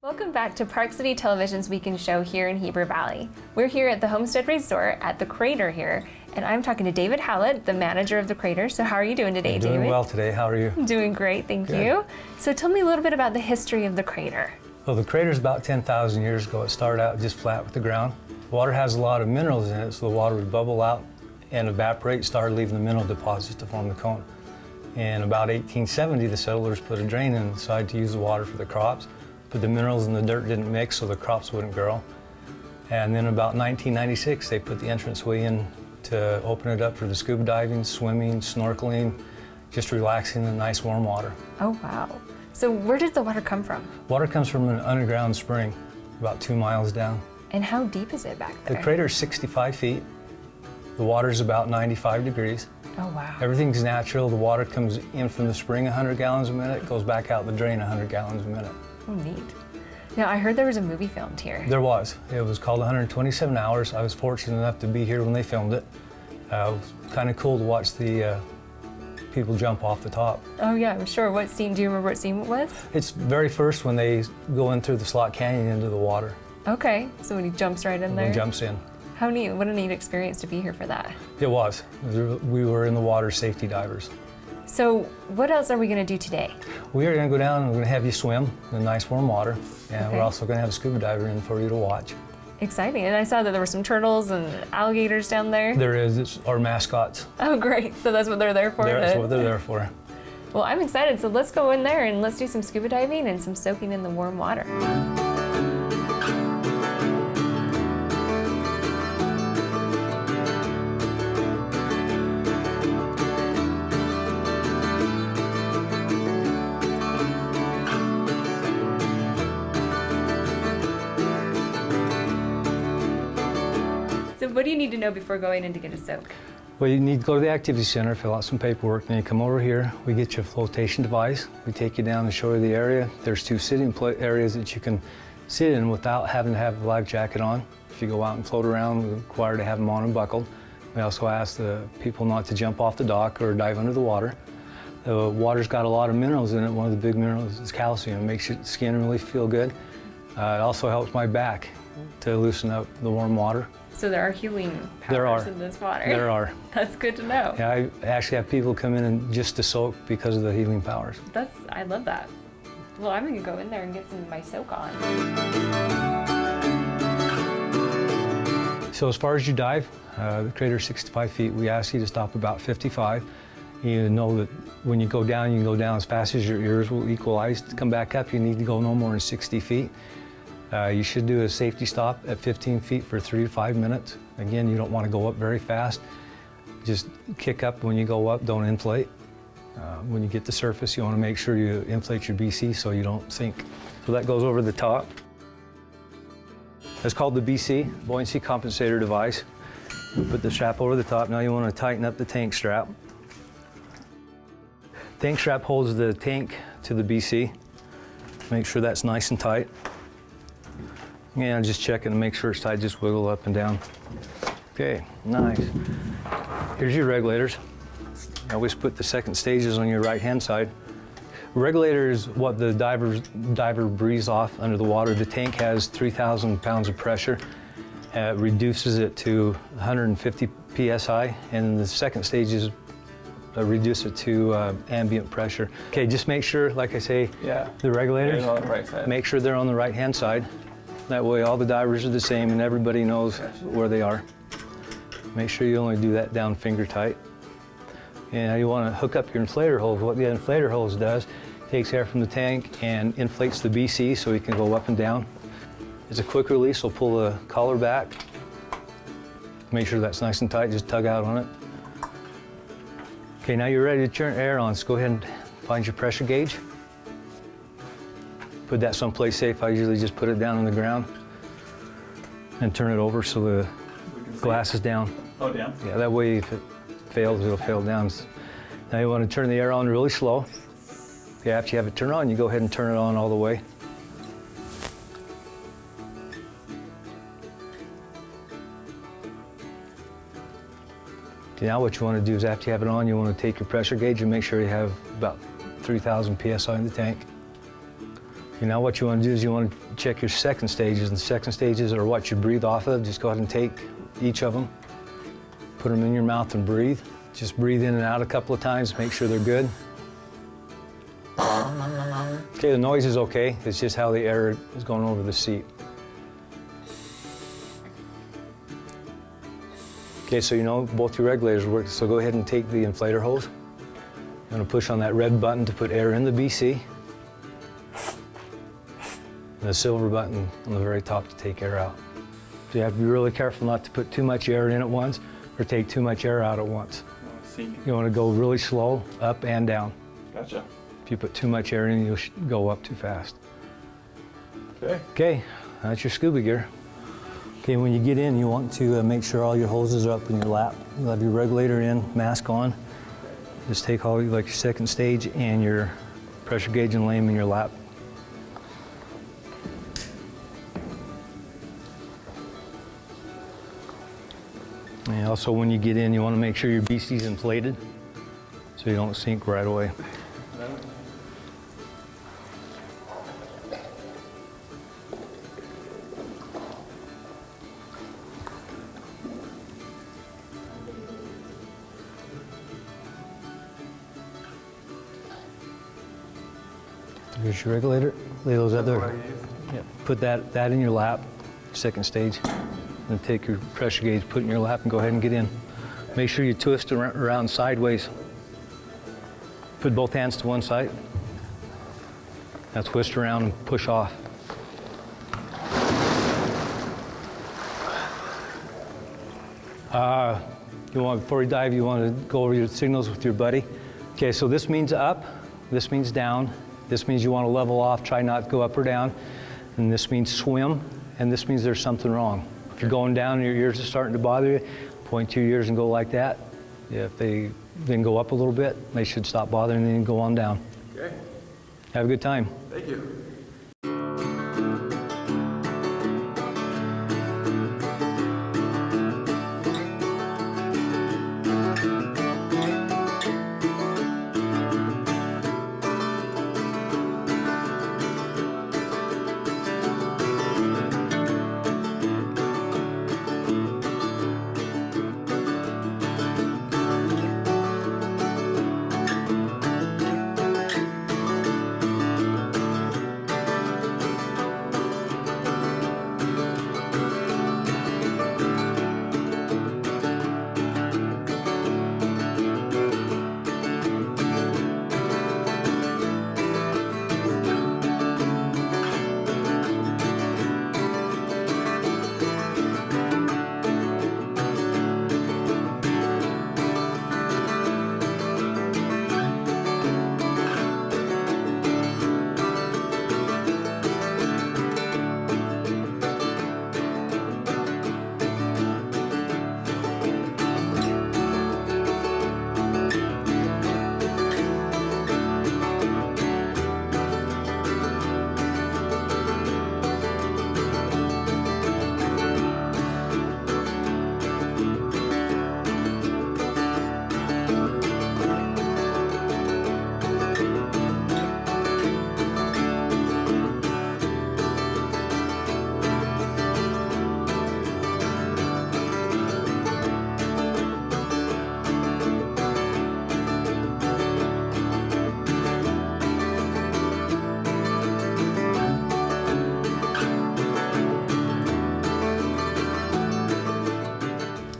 Welcome back to Park City Television's weekend show here in Heber Valley. We're here at the Homestead Resort at the Crater here, and I'm talking to David Howlett, the manager of the Crater. So how are you doing today, David? Doing well today. How are you? Doing great, thank Good. you. So tell me a little bit about the history of the Crater. Well, the crater's about 10,000 years ago. It started out just flat with the ground. Water has a lot of minerals in it, so the water would bubble out and evaporate, started leaving the mineral deposits to form the cone. In about 1870, the settlers put a drain in and decided to use the water for the crops. But the minerals in the dirt didn't mix, so the crops wouldn't grow. And then about 1996, they put the entranceway in to open it up for the scuba diving, swimming, snorkeling, just relaxing in the nice warm water. Oh, wow. So where did the water come from? Water comes from an underground spring, about 2 miles down. And how deep is it back there? The crater is 65 feet. The water's about 95 degrees. Oh, wow. Everything's natural. The water comes in from the spring 100 gallons a minute, goes back out the drain 100 gallons a minute. Oh, neat. Now, I heard there was a movie filmed here. There was. It was called 127 Hours. I was fortunate enough to be here when they filmed it. It was kind of cool to watch the people jump off the top. Oh, yeah, I'm sure. What scene, do you remember what scene it was? It's very first when they go in through the slot canyon into the water. Okay, so when he jumps right in there? He jumps in. How neat, what a neat experience to be here for that. It was. We were in the water safety divers. So what else are we going to do today? We are going to go down and we're going to have you swim in nice warm water. And Okay. we're also going to have a scuba diver in for you to watch. Exciting. And I saw that there were some turtles and alligators down there. There is. It's our mascots. Oh, great. So that's what they're there for? That's what they're there for. Well, I'm excited. So let's go in there and let's do some scuba diving and some soaking in the warm water. So what do you need to know before going in to get a soak? Well, you need to go to the activity center, fill out some paperwork, then you come over here. We get you a flotation device. We take you down and show you the area. There's 2 sitting areas that you can sit in without having to have a life jacket on. If you go out and float around, we're required to have them on and buckled. We also ask the people not to jump off the dock or dive under the water. The water's got a lot of minerals in it. One of the big minerals is calcium. It makes your skin really feel good. It also helps my back to loosen up the warm water. So there are healing powers in this water. There are. That's good to know. Yeah, I actually have people come in and just to soak because of the healing powers. I love that. Well, I'm gonna go in there and get some of my soak on. So as far as you dive, the crater's 65 feet. We ask you to stop about 55. You know that when you go down, you can go down as fast as your ears will equalize. To come back up, you need to go no more than 60 feet. You should do a safety stop at 15 feet for 3 to 5 minutes. Again, you don't want to go up very fast. Just kick up when you go up, don't inflate. When you get to the surface, you want to make sure you inflate your BC so you don't sink. So that goes over the top. That's called the BC, buoyancy compensator device. You put the strap over the top. Now you want to tighten up the tank strap. Tank strap holds the tank to the BC. Make sure that's nice and tight. Yeah, just check it and make sure it's tight, just wiggle up and down. Okay, nice. Here's your regulators. I always put the second stages on your right-hand side. Regulator is what the diver breathes off under the water. The tank has 3,000 pounds of pressure. It reduces it to 150 PSI, and the second stage is reduce it to ambient pressure. Okay, just make sure, like I say, the regulators, on the right side. make sure they're on the right-hand side. That way all the divers are the same and everybody knows where they are. Make sure you only do that down finger tight. And you want to hook up your inflator hose. What the inflator hose does, takes air from the tank and inflates the BC so you can go up and down. It's a quick release, so pull the collar back. Make sure that's nice and tight, just tug out on it. Okay, now you're ready to turn air on, so go ahead and find your pressure gauge. Put that someplace safe. I usually just put it down on the ground and turn it over so the glass is down. Oh, down? Yeah, that way if it fails, it'll fail down. Now you want to turn the air on really slow. Okay, after you have it turned on, you go ahead and turn it on all the way. Okay, now what you want to do is after you have it on, you want to take your pressure gauge and make sure you have about 3,000 PSI in the tank. You know, what you want to do is you want to check your second stages, and the second stages are what you breathe off of. Just go ahead and take each of them, put them in your mouth and breathe. Just breathe in and out a couple of times, make sure they're good. Okay, the noise is okay. It's just how the air is going over the seat. Okay, so you know both your regulators work, so go ahead and take the inflator hose. You're going to push on that red button to put air in the BC. And the silver button on the very top to take air out. So you have to be really careful not to put too much air in at once or take too much air out at once. You want to go really slow, up and down. Gotcha. If you put too much air in, you'll go up too fast. Okay. Okay, that's your scuba gear. Okay, when you get in, you want to make sure all your hoses are up in your lap. You'll have your regulator in, mask on. Just take all like your second stage and your pressure gauge and lay them in your lap. And also when you get in, you want to make sure your BC's inflated so you don't sink right away. Here's your regulator. Lay those up there. Yeah. Put that in your lap, second stage. Then take your pressure gauge, put it in your lap, and go ahead and get in. Make sure you twist around sideways. Put both hands to one side. Now twist around and push off. Before you dive, you want to go over your signals with your buddy. Okay, so this means up, this means down. This means you want to level off, try not to go up or down. And this means swim, and this means there's something wrong. If you're going down and your ears are starting to bother you, point to your ears and go like that. If they then go up a little bit, they should stop bothering and then go on down. Okay. Have a good time. Thank you.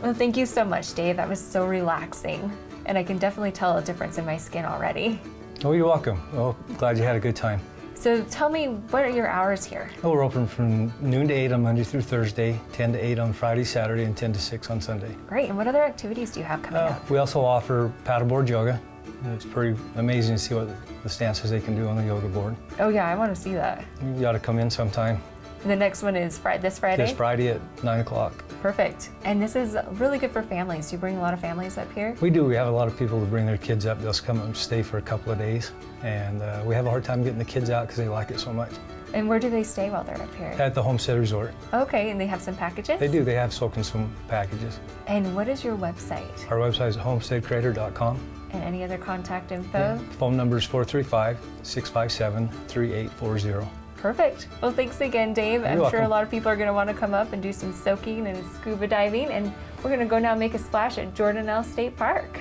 Well, thank you so much, Dave. That was so relaxing. And I can definitely tell a difference in my skin already. Oh, you're welcome. Oh, glad you had a good time. So tell me, what are your hours here? Oh, we're open from noon to 8 on Monday through Thursday, 10 to 8 on Friday, Saturday, and 10 to 6 on Sunday. Great, and what other activities do you have coming up? We also offer paddleboard yoga. It's pretty amazing to see what the stances they can do on the yoga board. Oh yeah, I want to see that. You ought to come in sometime. And the next one is this Friday? This Friday at 9 o'clock. Perfect. And this is really good for families. Do you bring a lot of families up here? We do. We have a lot of people that bring their kids up. They'll come and stay for a couple of days. And we have a hard time getting the kids out because they like it so much. And where do they stay while they're up here? At the Homestead Resort. Okay, and they have some packages? They do. They have soak and swim packages. And what is your website? Our website is homesteadcreator.com. And any other contact info? Yeah. Phone number is 435-657-3840. Perfect. Well, thanks again, Dave. I'm sure a welcome. lot of people are going to want to come up and do some soaking and scuba diving, and we're going to go now make a splash at Jordanelle State Park.